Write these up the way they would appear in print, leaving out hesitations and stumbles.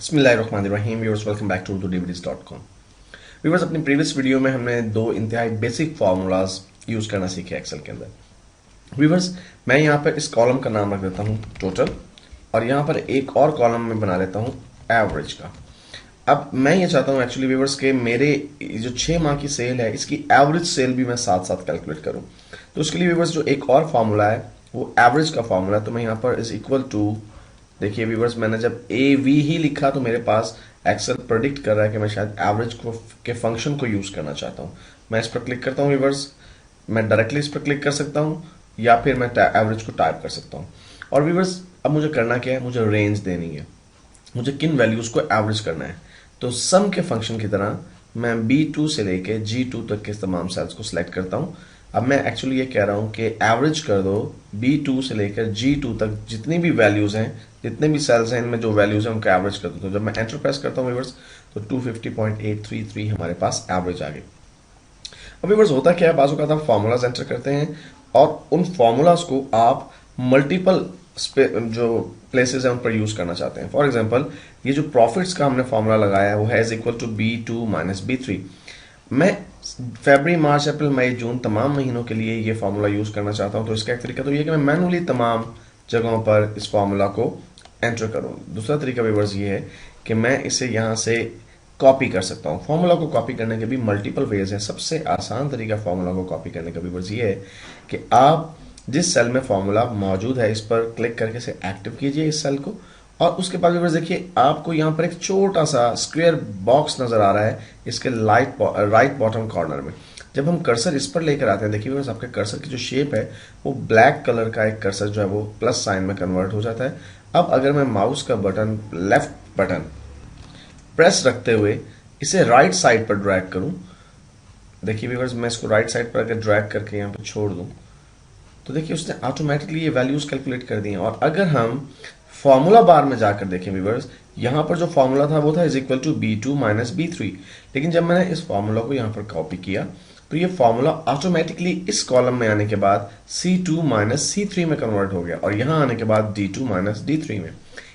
बिस्मिल्लाहिर्रहमानिर्रहीम viewers, welcome back to dvds.com। Viewers, अपनी previous video में हमने दो इंतहाई बेसिक फार्मूलाज यूज करना सीखे एक्सेल के अंदर। व्यूअर्स, मैं यहाँ पर इस कॉलम का नाम रख देता हूँ टोटल और यहाँ पर एक और कॉलम में बना लेता हूँ एवरेज का। अब मैं ये चाहता हूँ एक्चुअली व्यूअर्स के मेरे जो 6 माह की सेल है इसकी एवरेज सेल भी मैं साथ साथ कैलकुलेट करूँ। तो उसके लिए व्यूअर्स जो एक और फार्मूला है वो एवरेज का फार्मूला है। तो मैं यहाँ पर इज इक्वल टू, देखिए व्यूअर्स, मैंने जब ए वी ही लिखा तो मेरे पास एक्सेल प्रेडिक्ट कर रहा है कि मैं शायद एवरेज को के फंक्शन को यूज करना चाहता हूँ। मैं इस पर क्लिक करता हूँ व्यूअर्स, मैं डायरेक्टली इस पर क्लिक कर सकता हूँ या फिर मैं एवरेज को टाइप कर सकता हूँ। और व्यूअर्स, अब मुझे करना क्या है, मुझे रेंज देनी है, मुझे किन वैल्यूज को एवरेज करना है। तो सम के फंक्शन की तरह मैं B2 से लेके G2 तक के तमाम सेल्स को सिलेक्ट करता हूँ। अब मैं एक्चुअली ये कह रहा हूँ कि एवरेज कर दो B2 से लेकर G2 तक जितनी भी वैल्यूज हैं, जितने भी सेल्स हैं, इनमें जो वैल्यूज हैं उनका एवरेज कर दो। तो जब मैं एंटर प्रेस करता हूँ व्यूअर्स तो 250.833 हमारे पास एवरेज आ गई। अब व्यूअर्स होता क्या है, बाजू का आप फॉर्मूलाज एंटर करते हैं और उन फॉर्मूलाज को आप मल्टीपल जो प्लेसेस हैं उन पर यूज करना चाहते हैं। फॉर एग्जांपल, ये जो प्रॉफिट्स का हमने फॉर्मूला लगाया है वो है is equal to B2 minus B3। मैं फरवरी, मार्च, अप्रैल, मई, जून तमाम महीनों के लिए ये फॉर्मूला यूज करना चाहता हूं। तो इसका एक तरीका तो ये है कि मैं मैनुअली तमाम जगहों पर इस फॉर्मूला को एंटर करूं। दूसरा तरीका व्यूअर्स ये है कि मैं इसे यहां से कॉपी कर सकता हूं। फॉर्मूला को कॉपी करने के भी मल्टीपल वेज हैं। सबसे आसान तरीका फॉर्मूला को कॉपी करने का व्यूअर्स ये है कि आप जिस सेल में फॉर्मूला मौजूद है इस पर क्लिक करके इसे एक्टिव कीजिए इस सेल को, और उसके बाद व्यूअर्स देखिए आपको यहाँ पर एक छोटा सा स्क्वायर बॉक्स नजर आ रहा है इसके राइट बॉटम कॉर्नर में। जब हम कर्सर इस पर लेकर आते हैं, देखिए व्यूअर्स, आपके कर्सर की जो शेप है वो ब्लैक कलर का एक कर्सर जो है वो प्लस साइन में कन्वर्ट हो जाता है। अब अगर मैं माउस का बटन, लेफ्ट बटन प्रेस रखते हुए इसे राइट साइड पर ड्रैग करूं, देखिए व्यूअर्स, मैं इसको राइट साइड पर अगर ड्रैग करके यहाँ पर छोड़ दूं तो देखिए उसने ऑटोमेटिकली ये वैल्यूज कैलकुलेट कर दी हैं। और अगर हम फॉर्मूला बार में जाकर देखें व्यूअर्स, यहां पर जो फॉर्मूला था वो था is equal to B2 minus B3। लेकिन जब मैंने इस फॉर्मूला को यहां पर कॉपी किया तो ये फॉर्मूला ऑटोमेटिकली इस कॉलम में आने के बाद C2 माइनस C3 में कन्वर्ट हो गया और यहां आने के बाद D2 माइनस D3 में।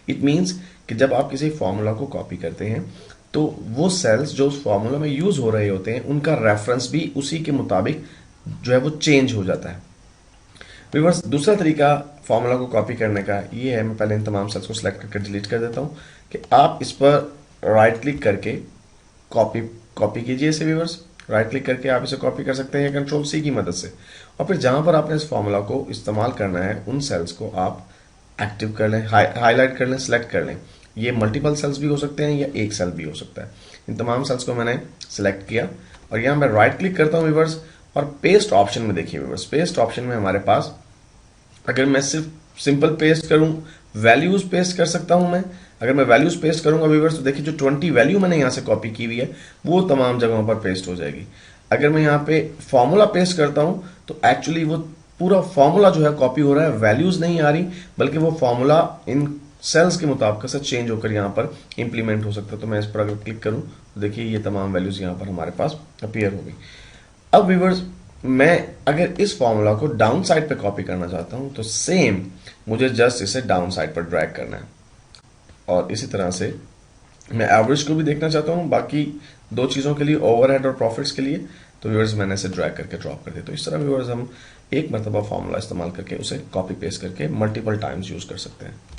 इट मीन्स कि जब आप किसी फॉर्मूला को कॉपी करते हैं तो वो सेल्स जो उस फॉर्मूला में यूज हो रहे होते हैं उनका रेफरेंस भी उसी के मुताबिक जो है वो चेंज हो जाता है। व्यूअर्स, दूसरा तरीका फॉर्मूला को कॉपी करने का ये है, मैं पहले इन तमाम सेल्स को सिलेक्ट करके डिलीट कर देता हूं कि आप इस पर राइट क्लिक करके कॉपी कीजिए इसे। व्यूअर्स, राइट क्लिक करके आप इसे कॉपी कर सकते हैं कंट्रोल C की मदद से, और फिर जहां पर आपने इस फॉर्मूला को इस्तेमाल करना है उन सेल्स को आप एक्टिव कर लें, हाईलाइट कर लें, सिलेक्ट कर लें। ये मल्टीपल सेल्स भी हो सकते हैं या एक सेल भी हो सकता है। इन तमाम सेल्स को मैंने सिलेक्ट किया और यहां मैं राइट क्लिक करता हूं व्यूअर्स, और पेस्ट ऑप्शन में देखिए व्यूअर्स, पेस्ट ऑप्शन में हमारे पास अगर मैं सिर्फ सिंपल पेस्ट करूं, वैल्यूज पेस्ट कर सकता हूं मैं। अगर मैं वैल्यूज पेस्ट करूंगा व्यूअर्स तो देखिए जो 20 वैल्यू मैंने यहां से कॉपी की हुई है वो तमाम जगहों पर पेस्ट हो जाएगी। अगर मैं यहां पे फॉर्मूला पेस्ट करता हूं तो एक्चुअली वो पूरा फॉर्मूला जो है कॉपी हो रहा है, वैल्यूज नहीं आ रही, बल्कि वो फॉर्मूला इन सेल्स के मुताबिक से चेंज होकर यहाँ पर इंप्लीमेंट हो सकता है। तो मैं इस पर अगर क्लिक करूं तो देखिए ये तमाम वैल्यूज यहाँ पर हमारे पास अपीयर हो गई। अब व्यूअर्स, मैं अगर इस फॉर्मूला को डाउन साइड पे कॉपी करना चाहता हूं तो सेम मुझे जस्ट इसे डाउन साइड पर ड्रैग करना है, और इसी तरह से मैं एवरेज को भी देखना चाहता हूं बाकी दो चीजों के लिए, ओवरहेड और प्रॉफिट्स के लिए। तो व्यूअर्स मैंने इसे ड्रैग करके ड्रॉप कर दिया। तो इस तरह व्यूअर्स हम एक मरतबा फॉर्मूला इस्तेमाल करके उसे कॉपी पेस्ट करके मल्टीपल टाइम्स यूज कर सकते हैं।